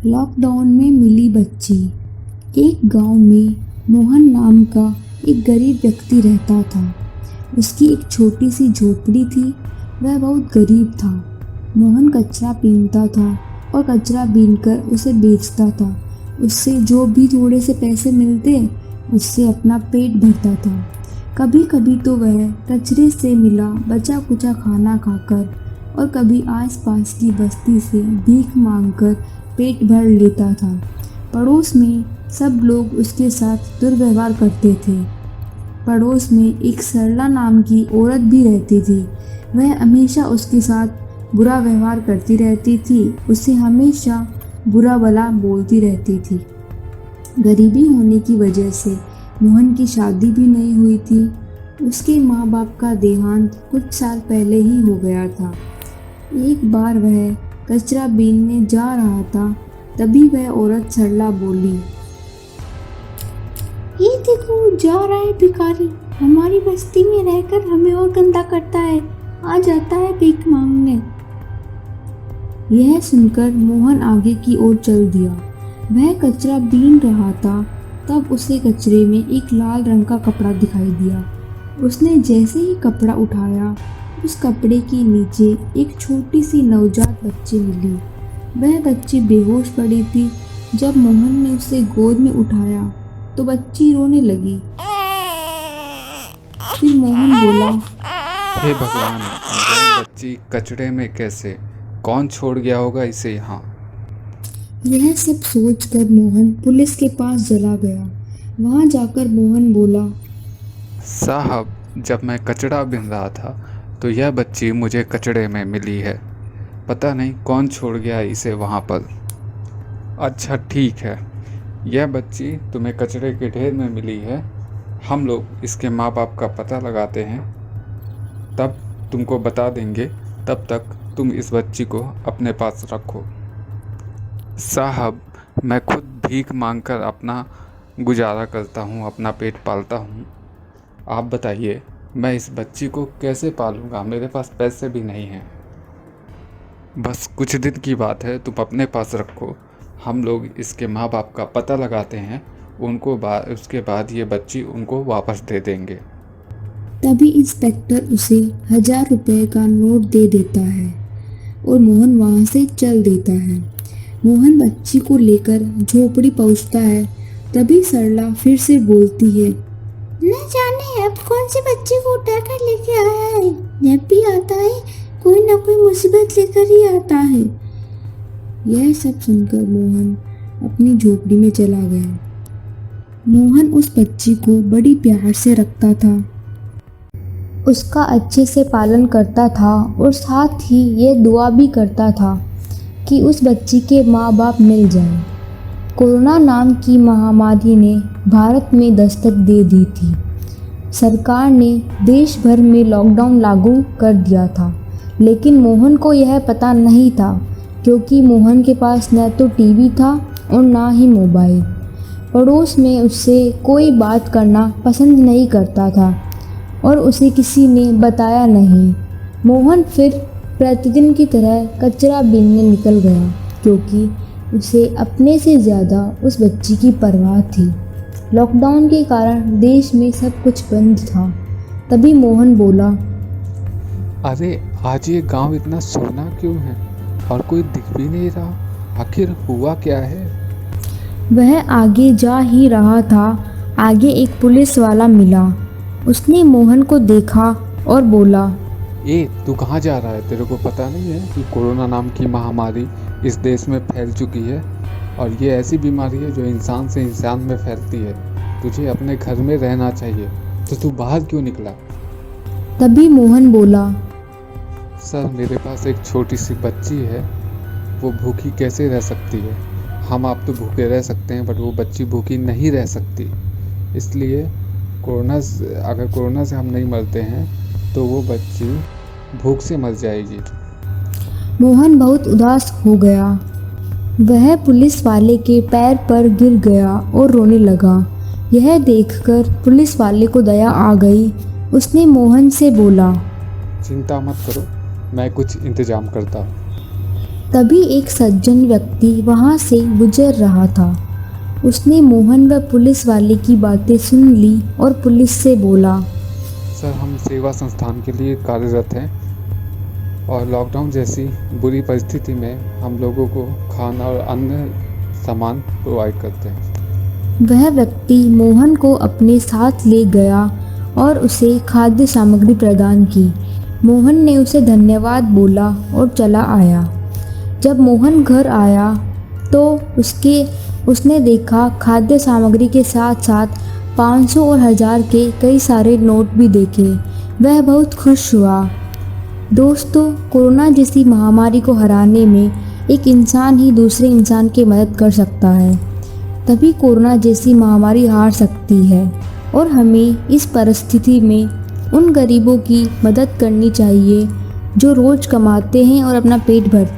Lockdown में मिली बच्ची। एक गांव में मोहन नाम का एक गरीब व्यक्ति रहता था। उसकी एक छोटी सी झोपड़ी थी। वह बहुत गरीब था। मोहन कचरा बीनता था और कचरा बीनकर उसे बेचता था। उससे जो भी थोड़े से पैसे मिलते उससे अपना पेट भरता था। कभी कभी तो वह कचरे से मिला बचा कुचा खाना खाकर और कभी आसपास की बस्ती से भीख मांगकर पेट भर लेता था। पड़ोस में सब लोग उसके साथ दुर्व्यवहार करते थे। पड़ोस में एक सरला नाम की औरत भी रहती थी। वह हमेशा उसके साथ बुरा व्यवहार करती रहती थी, उसे हमेशा बुरा भला बोलती रहती थी। गरीबी होने की वजह से मोहन की शादी भी नहीं हुई थी। उसके माँ बाप का देहांत कुछ साल पहले ही हो गया था। एक बार वह कचरा बीनने जा रहा था, तभी वह औरत सरला बोली, ये देखो जा रहा है भिखारी, हमारी बस्ती में रहकर हमें और गंदा करता है, आ जाता है भीख मांगने। यह सुनकर मोहन आगे की ओर चल दिया। वह कचरा बीन रहा था, तब उसे कचरे में एक लाल रंग का कपड़ा दिखाई दिया। उसने जैसे ही कपड़ा उठाया, उस कपड़े के नीचे एक छोटी सी नवजात बच्ची मिली। वह बच्ची बेहोश पड़ी थी। जब मोहन ने उसे गोद में उठाया तो बच्ची रोने लगी। फिर मोहन बोला, हे भगवान, यह बच्ची कचड़े में कैसे? कौन छोड़ गया होगा इसे यहाँ? यह सब सोचकर मोहन पुलिस के पास चला गया। वहां जाकर मोहन बोला, साहब, जब मैं कचड़ा बीन रहा था तो यह बच्ची मुझे कचड़े में मिली है। पता नहीं कौन छोड़ गया इसे वहाँ पर। अच्छा ठीक है, यह बच्ची तुम्हें कचड़े के ढेर में मिली है। हम लोग इसके माँ बाप का पता लगाते हैं, तब तुमको बता देंगे। तब तक तुम इस बच्ची को अपने पास रखो। साहब, मैं खुद भीख मांगकर अपना गुजारा करता हूँ, अपना पेट पालता हूँ। आप बताइए, मैं इस बच्ची को कैसे पालूँगा? मेरे पास पैसे भी नहीं हैं। बस कुछ दिन की बात है, तुम अपने पास रखो। हम लोग इसके माँ बाप का पता लगाते हैं, उसके बाद ये बच्ची उनको वापस दे देंगे। तभी इंस्पेक्टर उसे 1000 रुपए का नोट दे देता है और मोहन वहां से चल देता है। मोहन बच्ची को लेकर झोपड़ी पहुंचता है। तभी सरला फिर से बोलती है, न जाने अब कौन से बच्चे को उठाकर लेके आया है। जब भी आता है कोई ना कोई मुसीबत लेकर ही आता है। यह सब सुनकर मोहन अपनी झोपड़ी में चला गया। मोहन उस बच्ची को बड़ी प्यार से रखता था, उसका अच्छे से पालन करता था और साथ ही ये दुआ भी करता था कि उस बच्ची के माँ बाप मिल जाएं। कोरोना नाम की महामारी ने भारत में दस्तक दे दी थी। सरकार ने देश भर में लॉकडाउन लागू कर दिया था, लेकिन मोहन को यह पता नहीं था, क्योंकि मोहन के पास न तो टीवी था और ना ही मोबाइल। पड़ोस में उससे कोई बात करना पसंद नहीं करता था और उसे किसी ने बताया नहीं। मोहन फिर प्रतिदिन की तरह कचरा बीनने निकल गया, क्योंकि उसे अपने से ज़्यादा उस बच्ची की परवाह थी। लॉकडाउन के कारण देश में सब कुछ बंद था। तभी मोहन बोला, अरे आज ये गांव इतना सोना क्यों है और कोई दिख भी नहीं रहा? आखिर हुआ क्या है? वह आगे जा ही रहा था। आगे एक पुलिस वाला मिला। उसने मोहन को देखा और बोला, तू कहाँ जा रहा है? तेरे को पता नहीं है कि कोरोना नाम की महामारी इस देश में फैल चुकी है और ये ऐसी बीमारी है जो इंसान से इंसान में फैलती है। तुझे अपने घर में रहना चाहिए, तो तू बाहर क्यों निकला? तभी मोहन बोला, सर, मेरे पास एक छोटी सी बच्ची है, वो भूखी कैसे रह सकती है? हम आप तो भूखे रह सकते हैं, बट वो बच्ची भूखी नहीं रह सकती। इसलिए अगर कोरोना से हम नहीं मरते हैं तो वो बच्ची भूख से मर जाएगी। मोहन बहुत उदास हो गया। वह पुलिस वाले के पैर पर गिर गया और रोने लगा। यह देखकर पुलिस वाले को दया आ गई। उसने मोहन से बोला, चिंता मत करो, मैं कुछ इंतजाम करता हूँ। तभी एक सज्जन व्यक्ति वहां से गुजर रहा था। उसने मोहन व पुलिस वाले की बातें सुन ली और पुलिस से बोला, सर, हम सेवा संस्थान के लिए कार्यरत हैं और लॉकडाउन जैसी बुरी परिस्थिति में हम लोगों को खाना और अन्य सामान प्रोवाइड करते हैं। वह व्यक्ति मोहन को अपने साथ ले गया और उसे खाद्य सामग्री प्रदान की। मोहन ने उसे धन्यवाद बोला और चला आया। जब मोहन घर आया तो उसने देखा खाद्य सामग्री के साथ साथ 500 और 1000 के कई सारे नोट भी देखे। वह बहुत खुश हुआ। दोस्तों, कोरोना जैसी महामारी को हराने में एक इंसान ही दूसरे इंसान की मदद कर सकता है। तभी कोरोना जैसी महामारी हार सकती है और हमें इस परिस्थिति में उन गरीबों की मदद करनी चाहिए जो रोज़ कमाते हैं और अपना पेट भरते हैं।